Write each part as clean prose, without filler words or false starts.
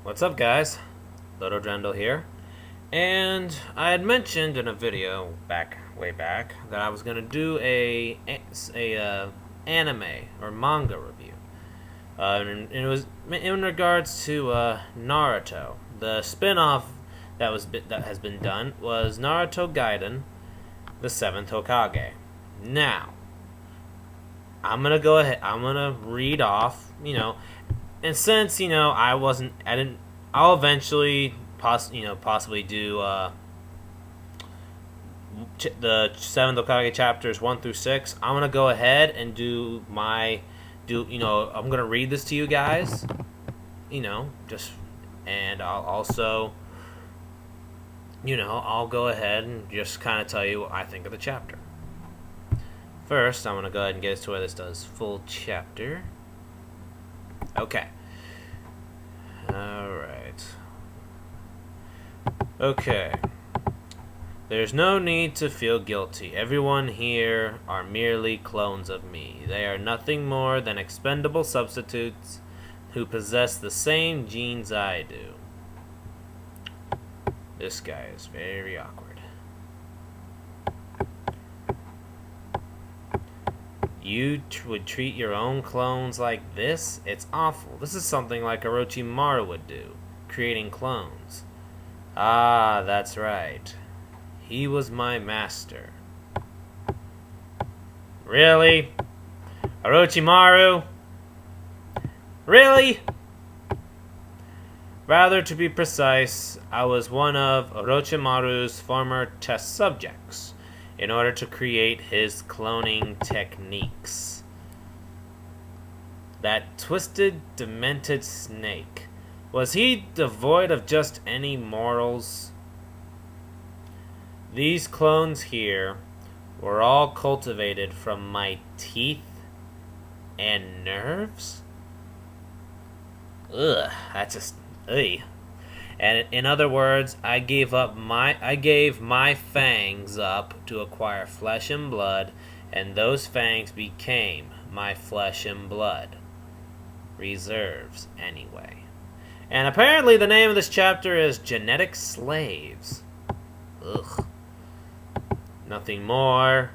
What's up, guys? Loto Drendel here. And I had mentioned in a video way back, that I was gonna do a anime or manga review, and it was in regards to Naruto. The spin-off that has been done was Naruto Gaiden, the Seventh Hokage. Now, I'm gonna go ahead. I'm gonna read off, and since I'll eventually possibly do the Seventh Hokage chapters 1 through 6. I'm gonna go ahead and I'm gonna read this to you guys, and I'll also, I'll go ahead and just kind of tell you what I think of the chapter. First, I'm gonna go ahead and get us to where this does full chapter. Okay. Alright. Okay. There's no need to feel guilty. Everyone here are merely clones of me. They are nothing more than expendable substitutes who possess the same genes I do. This guy is very awkward. You would treat your own clones like this? It's awful. This is something like Orochimaru would do, creating clones. Ah, that's right. He was my master. Really? Orochimaru? Really? Rather, to be precise, I was one of Orochimaru's former test subjects, in order to create his cloning techniques. That twisted, demented snake. Was he devoid of just any morals? These clones here were all cultivated from my teeth and nerves? Ugh, that's just... ugh. And in other words, I gave my fangs up to acquire flesh and blood, and those fangs became my flesh and blood. Reserves, anyway. And apparently the name of this chapter is Genetic Slaves. Ugh. Nothing more,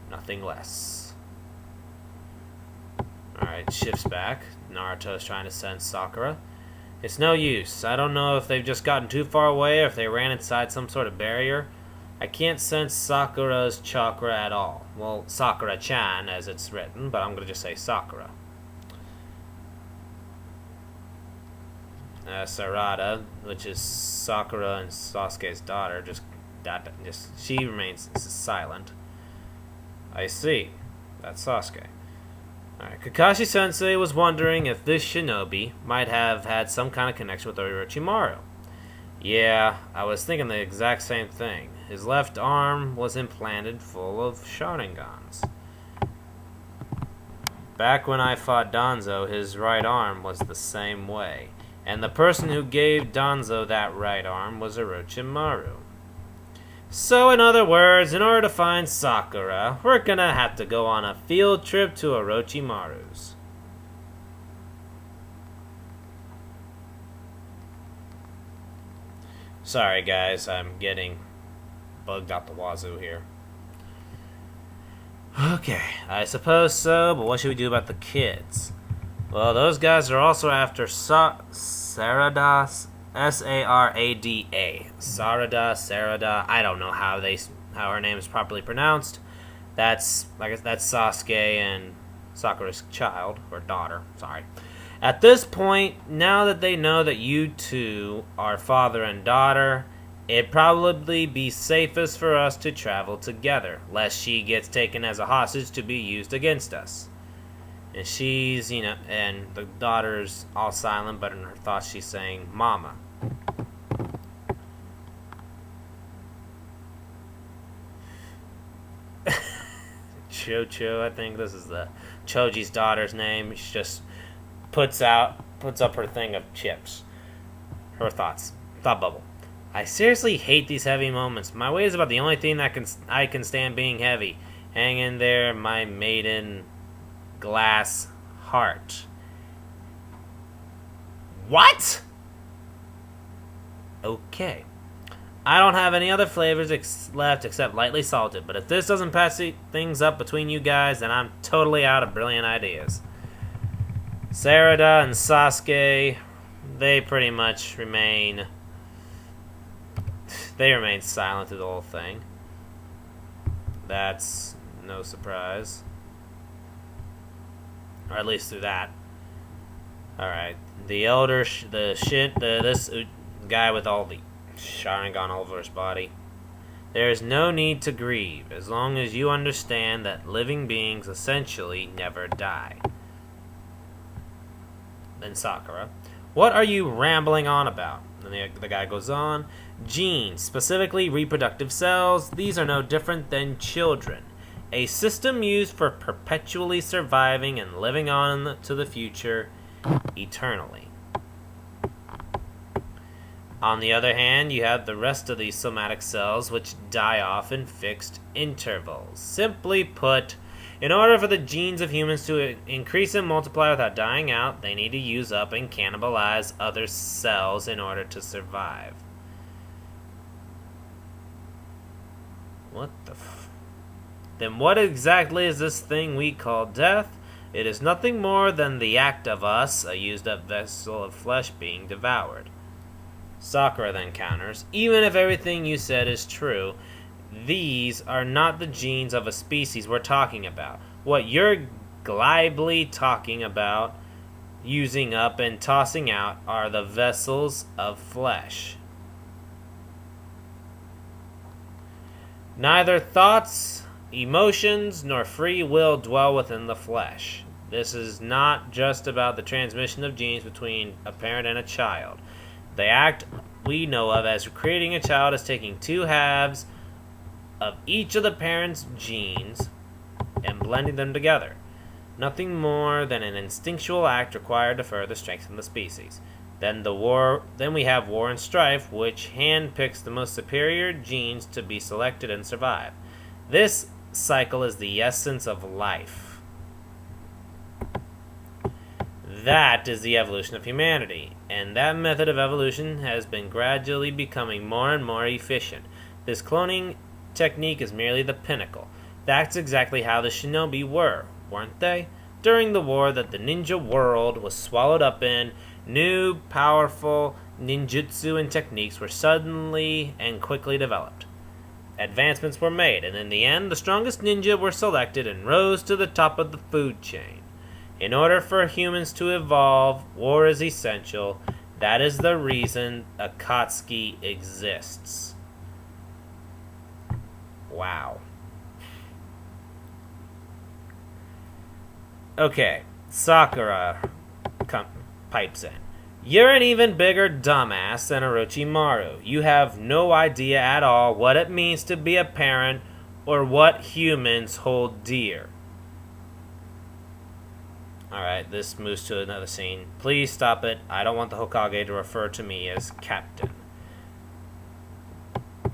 nothing less. Alright, shifts back. Naruto's trying to send Sakura. It's no use. I don't know if they've just gotten too far away or if they ran inside some sort of barrier. I can't sense Sakura's chakra at all. Well, Sakura-chan as it's written, but I'm going to just say Sakura. Sarada, which is Sakura and Sasuke's daughter, she remains silent. I see. That's Sasuke. Alright, Kakashi-sensei was wondering if this shinobi might have had some kind of connection with Orochimaru. Yeah, I was thinking the exact same thing. His left arm was implanted full of Sharingans. Back when I fought Danzo, his right arm was the same way. And the person who gave Danzo that right arm was Orochimaru. So, in other words, in order to find Sakura, we're gonna have to go on a field trip to Orochimaru's. Sorry, guys, I'm getting bugged out the wazoo here. Okay, I suppose so, but what should we do about the kids? Well, those guys are also after Sarada, S-A-R-A-D-A. Sarada. I don't know how her name is properly pronounced. That's Sasuke and Sakura's child or daughter. Sorry. At this point, now that they know that you two are father and daughter, it'd probably be safest for us to travel together, lest she gets taken as a hostage to be used against us. And she's, and the daughter's all silent, but in her thoughts she's saying, Mama. Cho, I think this is the Choji's daughter's name. She just puts up her thing of chips. Her thoughts. Thought bubble. I seriously hate these heavy moments. My weight is about the only thing that I can stand being heavy. Hang in there, my maiden glass heart. What? Okay. I don't have any other flavors left except lightly salted, but if this doesn't patch things up between you guys, then I'm totally out of brilliant ideas. Sarada and Sasuke, they pretty much remain silent through the whole thing. That's no surprise. Or at least through that. Alright. The elder, this guy with all the Sharingan all over his body. There is no need to grieve, as long as you understand that living beings essentially never die. Then Sakura. What are you rambling on about? And the guy goes on. Genes, specifically reproductive cells, these are no different than children. A system used for perpetually surviving and living on to the future eternally. On the other hand, you have the rest of these somatic cells which die off in fixed intervals. Simply put, in order for the genes of humans to increase and multiply without dying out, they need to use up and cannibalize other cells in order to survive. What the Then what exactly is this thing we call death? It is nothing more than the act of us, a used-up vessel of flesh, being devoured. Sakura then counters, even if everything you said is true, these are not the genes of a species we're talking about. What you're glibly talking about, using up and tossing out, are the vessels of flesh. Neither thoughts, emotions, nor free will dwell within the flesh. This is not just about the transmission of genes between a parent and a child. The act we know of as creating a child is taking two halves of each of the parent's genes and blending them together. Nothing more than an instinctual act required to further strengthen the species. Then we have war and strife, which handpicks the most superior genes to be selected and survive. This cycle is the essence of life. That is the evolution of humanity, and that method of evolution has been gradually becoming more and more efficient. This cloning technique is merely the pinnacle. That's exactly how the shinobi were, weren't they? During the war that the ninja world was swallowed up in, new, powerful ninjutsu and techniques were suddenly and quickly developed. Advancements were made, and in the end, the strongest ninja were selected and rose to the top of the food chain. In order for humans to evolve, war is essential. That is the reason Akatsuki exists. Wow. Okay, Sakura pipes in. You're an even bigger dumbass than Orochimaru. You have no idea at all what it means to be a parent or what humans hold dear. Alright, this moves to another scene. Please stop it. I don't want the Hokage to refer to me as Captain.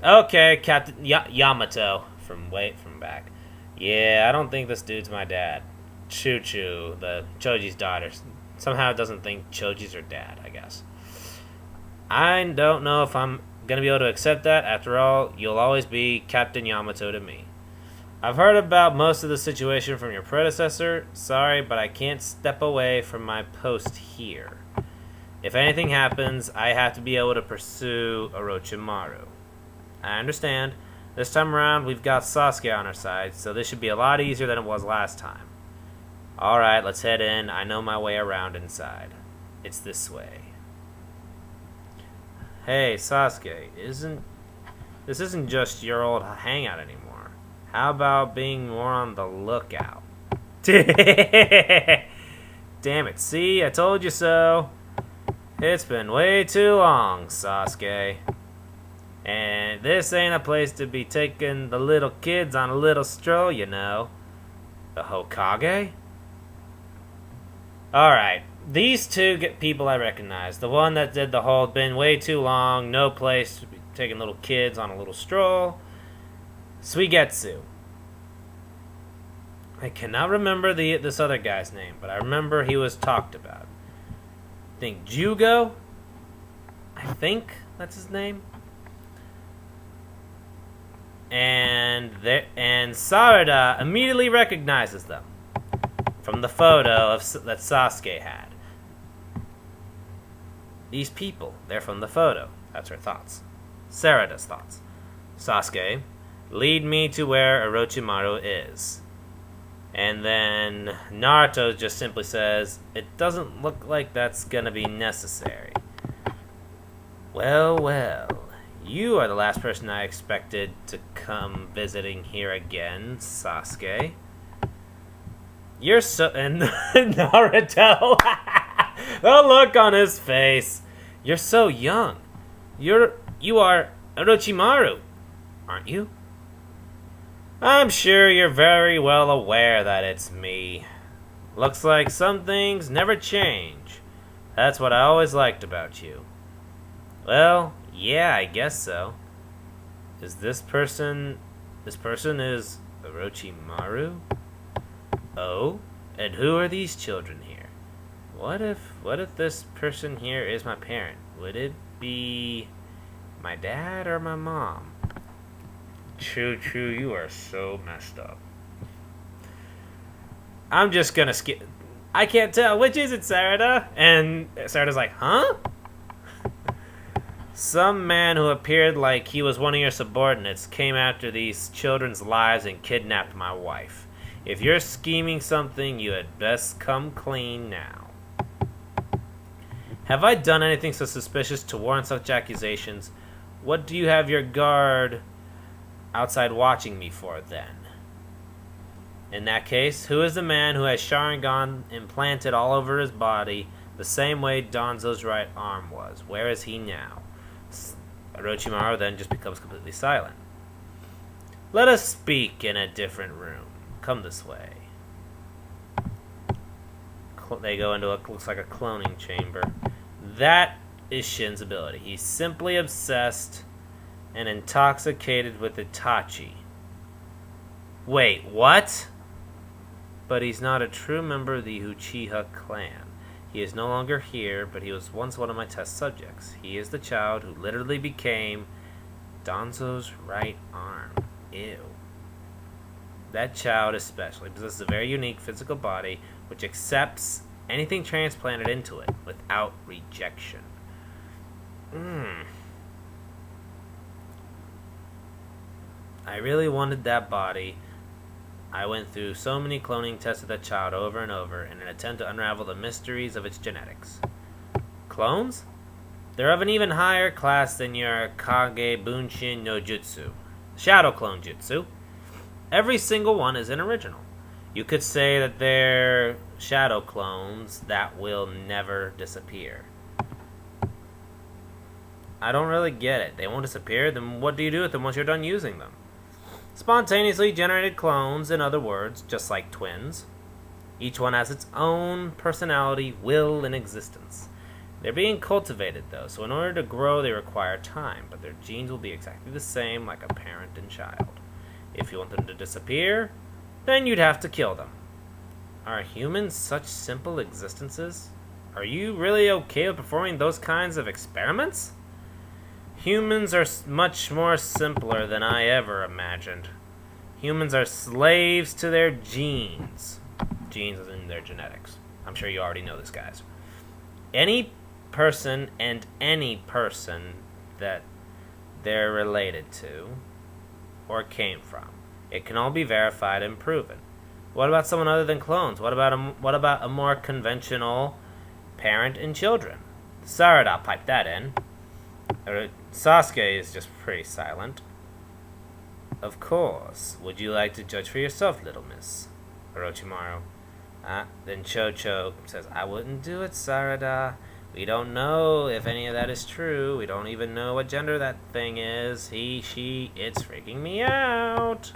Okay, Captain Yamato from back. Yeah, I don't think this dude's my dad. Choo-Choo, the Choji's daughter, somehow doesn't think Choji's her dad, I guess. I don't know if I'm going to be able to accept that. After all, you'll always be Captain Yamato to me. I've heard about most of the situation from your predecessor. Sorry, but I can't step away from my post here. If anything happens, I have to be able to pursue Orochimaru. I understand. This time around, we've got Sasuke on our side, so this should be a lot easier than it was last time. Alright, let's head in. I know my way around inside. It's this way. Hey, Sasuke, this isn't just your old hangout anymore. How about being more on the lookout? Damn it, see? I told you so. It's been way too long, Sasuke. And this ain't a place to be taking the little kids on a little stroll, you know. The Hokage? Alright, these two people I recognize. The one that did the whole been way too long, no place to be taking little kids on a little stroll. Suigetsu. I cannot remember this other guy's name, but I remember he was talked about. think Jugo. I think that's his name. And Sarada immediately recognizes them from the photo that Sasuke had. These people, they're from the photo. That's her thoughts. Sarada's thoughts. Sasuke, lead me to where Orochimaru is. And then Naruto just simply says, it doesn't look like that's gonna be necessary. Well, you are the last person I expected to come visiting here again, Sasuke. You're so... And Naruto... The look on his face. You're so young. You are Orochimaru, aren't you? I'm sure you're very well aware that it's me. Looks like some things never change. That's what I always liked about you. Well, yeah, I guess so. Is this person is Orochimaru? Oh, and who are these children here? What if this person here is my parent? Would it be my dad or my mom? True, you are so messed up. I'm just gonna skip. I can't tell. Which is it, Sarada? And Sarada's like, huh? Some man who appeared like he was one of your subordinates came after these children's lives and kidnapped my wife. If you're scheming something, you had best come clean now. Have I done anything so suspicious to warrant such accusations? What do you have your guard outside watching me for, then? In that case, who is the man who has Sharingan implanted all over his body the same way Danzo's right arm was? Where is he now? Orochimaru then just becomes completely silent. Let us speak in a different room. Come this way. They go into what looks like a cloning chamber. That is Shin's ability. He's simply obsessed and intoxicated with Itachi. Wait, what? But he's not a true member of the Uchiha clan. He is no longer here, but he was once one of my test subjects. He is the child who literally became Danzo's right arm. Ew. That child especially possesses a very unique physical body which accepts anything transplanted into it without rejection. I really wanted that body. I went through so many cloning tests of that child over and over in an attempt to unravel the mysteries of its genetics. Clones? They're of an even higher class than your Kage Bunshin no Jutsu, Shadow Clone Jutsu. Every single one is an original. You could say that they're shadow clones that will never disappear. I don't really get it. They won't disappear? Then what do you do with them once you're done using them? Spontaneously generated clones, in other words, just like twins. Each one has its own personality, will, and existence. They're being cultivated, though, so in order to grow they require time, but their genes will be exactly the same like a parent and child. If you want them to disappear, then you'd have to kill them. Are humans such simple existences? Are you really okay with performing those kinds of experiments? Humans are much more simpler than I ever imagined. Humans are slaves to their genes. Genes as in their genetics. I'm sure you already know this, guys. Any person and any person that they're related to or came from, it can all be verified and proven. What about someone other than clones? What about a more conventional parent and children? Sarada piped that in. Sasuke is just pretty silent. Of course. Would you like to judge for yourself, little miss? Orochimaru. Then Chocho says, I wouldn't do it, Sarada. We don't know if any of that is true. We don't even know what gender that thing is. He, she, it's freaking me out.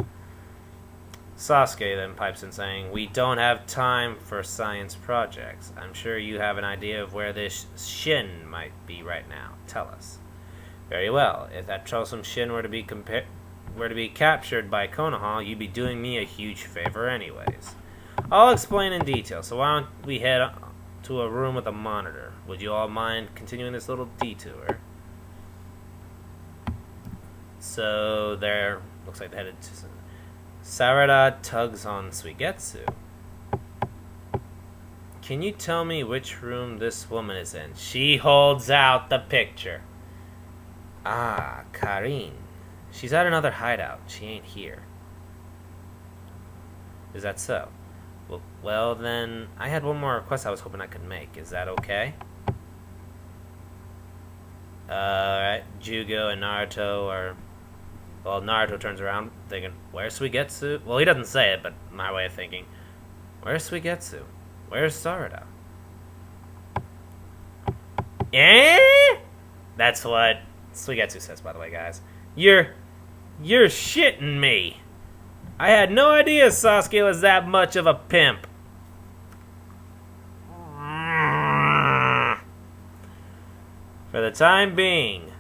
Sasuke then pipes in saying, we don't have time for science projects. I'm sure you have an idea of where this Shin might be right now. Tell us. Very well. If that troublesome Shin were to be captured by Konoha, you'd be doing me a huge favor anyways. I'll explain in detail, so why don't we head to a room with a monitor. Would you all mind continuing this little detour? So there, looks like they headed to Sarada tugs on Suigetsu. Can you tell me which room this woman is in? She holds out the picture. Ah, Karin. She's at another hideout. She ain't here. Is that so? Well, then, I had one more request I was hoping I could make. Is that okay? Alright, Jugo and Naruto are... Well, Naruto turns around thinking, where's Suigetsu? Well, he doesn't say it, but my way of thinking. Where's Suigetsu? Where's Sarada? Eh? That's what Suigetsu says, by the way, guys. You're shitting me. I had no idea Sasuke was that much of a pimp. For the time being,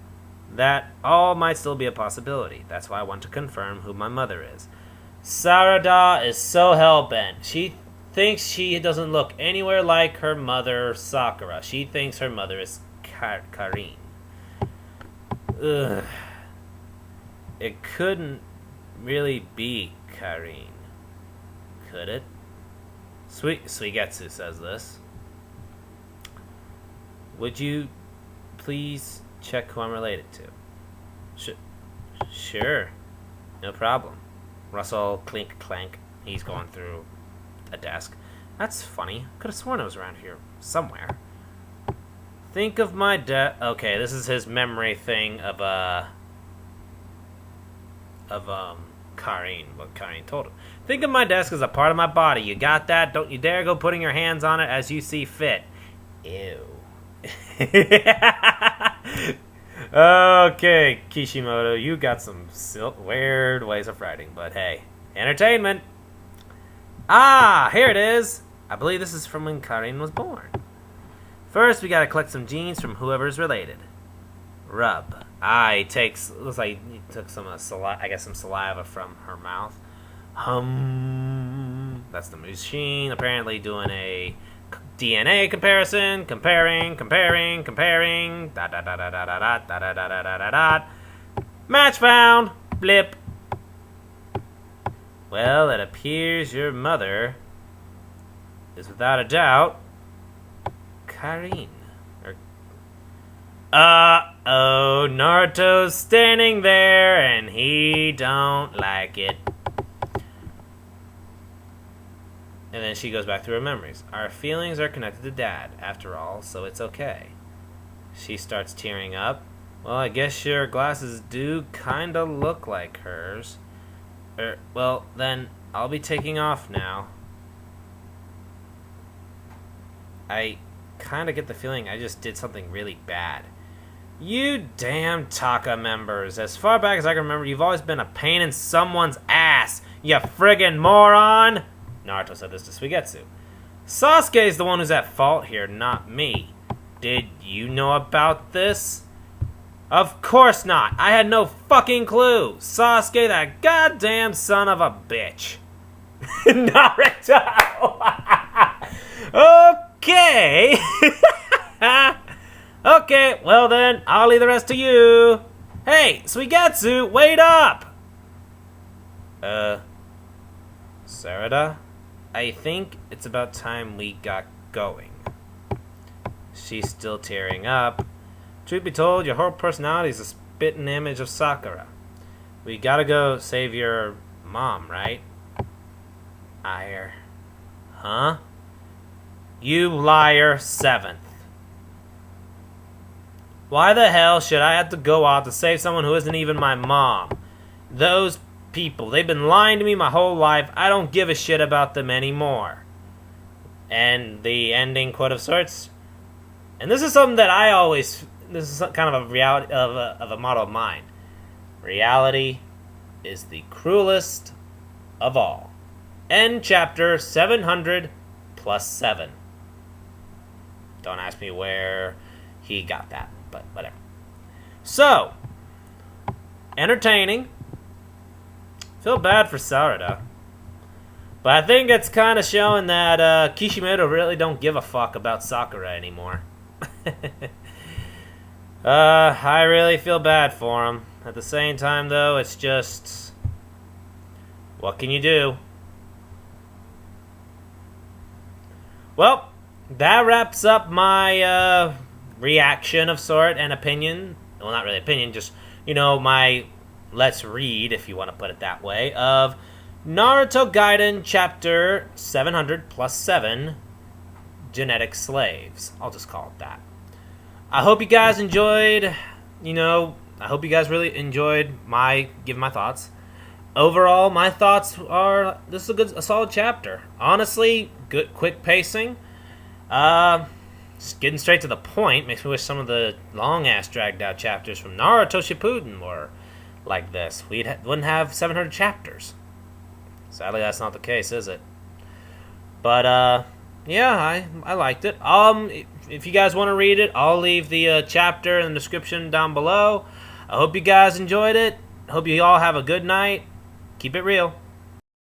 that all might still be a possibility. That's why I want to confirm who my mother is. Sarada is so hell-bent. She thinks she doesn't look anywhere like her mother, Sakura. She thinks her mother is Karin. Ugh. It couldn't really be Karin, could it? Suigetsu says this. Would you please check who I'm related to? Sure. No problem. Russell clink clank. He's going through a desk. That's funny. Could have sworn it was around here somewhere. Think of my okay, this is his memory thing of Karin, what Karin told him. Think of my desk as a part of my body. You got that? Don't you dare go putting your hands on it as you see fit. Ew. Okay, Kishimoto, you got some weird ways of writing, but hey, entertainment. Ah, here it is. I believe this is from when Karin was born. First, we gotta collect some genes from whoever's related. Rub. Ah, looks like he took some saliva from her mouth. That's the machine, apparently doing a DNA comparison, comparing. Match found. Blip. Well, it appears your mother is without a doubt Karin. Uh-oh, Naruto's standing there and he don't like it. And then she goes back through her memories. Our feelings are connected to Dad, after all, so it's okay. She starts tearing up. Well, I guess your glasses do kinda look like hers. Well, then, I'll be taking off now. I kinda get the feeling I just did something really bad. You damn Taka members. As far back as I can remember, you've always been a pain in someone's ass, you friggin' moron! Naruto said this to Suigetsu. Sasuke's the one who's at fault here, not me. Did you know about this? Of course not. I had no fucking clue. Sasuke, that goddamn son of a bitch. Naruto! Okay. Okay, well then, I'll leave the rest to you. Hey, Suigetsu, wait up! Sarada? I think it's about time we got going. She's still tearing up. Truth be told, your whole personality is a spitting image of Sakura. We gotta go save your mom, right? Liar. Huh? You liar, 7th. Why the hell should I have to go out to save someone who isn't even my mom? Those people, they've been lying to me my whole life. I don't give a shit about them anymore. And the ending quote of sorts. And this is something that this is kind of a reality of a motto of mine. Reality is the cruelest of all. End chapter 700 plus 7. Don't ask me where he got that, but whatever. So, entertaining. Feel bad for Sarada. But I think it's kind of showing that Kishimoto really don't give a fuck about Sakura anymore. I really feel bad for him. At the same time, though, it's just... what can you do? Well, that wraps up my reaction of sort and opinion. Well, not really opinion, just, my let's read, if you want to put it that way, of Naruto Gaiden Chapter 700 plus 7, Genetic Slaves. I'll just call it that. I hope you guys enjoyed, I hope you guys really enjoyed giving my thoughts. Overall, my thoughts are, this is a solid chapter. Honestly, good, quick pacing. Just getting straight to the point makes me wish some of the long-ass dragged-out chapters from Naruto Shippuden were like this. We wouldn't have 700 chapters. Sadly, that's not the case, is it? But, yeah, I liked it. If you guys want to read it, I'll leave the chapter in the description down below. I hope you guys enjoyed it. I hope you all have a good night. Keep it real.